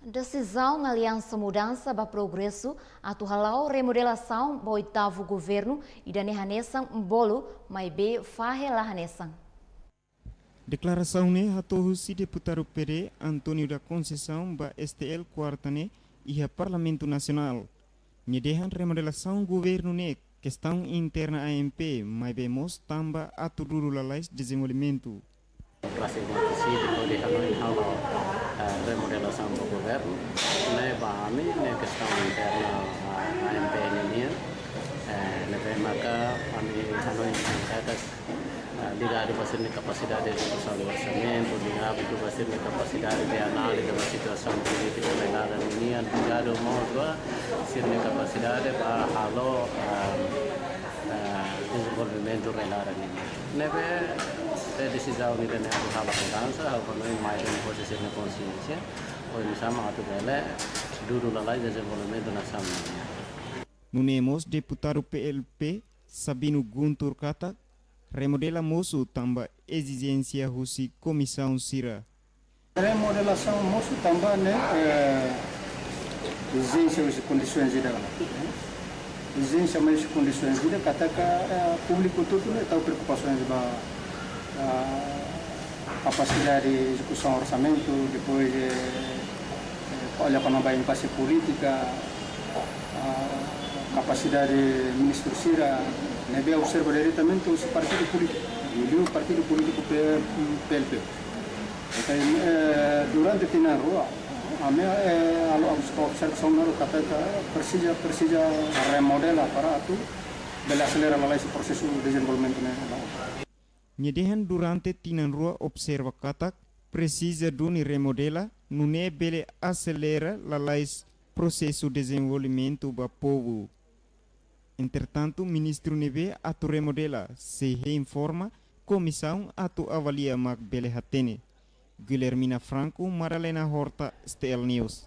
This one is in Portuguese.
Decisão Aliança Mudança para Progresso atuhalau remodelação do oitavo governo e da nehanesan bolo mai be fahe lahanesan. Declaração ne atohusi deputado PD Antônio da Conceição ba STL Quartane e a Parlamento Nacional. Nyedehan remodelação governo ne questão interna AMP mai bemos tamba atuduru lalais desenvolvimento. Classe depois de Hanoi remodelação do governo, né, bahami, né, questão interna AMP ini, né, maka kami Hanoi mencatat ligado a capacidade de execução do orçamento, ligado a capacidade de análise da situação política legal da União, ligado a capacidade para halo desenvolvimento legal da União. Neve decisão ini dan hal mudança, hal Hanoi mais de posisi de consciência, ou sama atu bela dulu lalai desenvolvimento nasional. Nunemos deputado PLP Sabino Guntur kata remodela moço tamba exigência husi comissão sira. Remodelação moço tamba né exigência husi condições de vida. Exigência mais condições de vida kata público todo né tahu preocupações de capacidade de execução orçamento, depois olha para uma impasse política, capacidade de ministro Sira, nebe observa diretamente o partido político, o partido político PLP. Durante a rua, a minha observação não precisa remodelar para tu, bela acelerar esse processo de desenvolvimento né. Nyedehan durante tinan rua observa katak precisa duni remodela nune bele acelera lalais processo de desenvolvimento ba povo. Entretanto, ministro nebe atu remodela se reinforma comissão atu avalia mag bele hatene. Guilhermina Franco, Maralena Horta, STL News.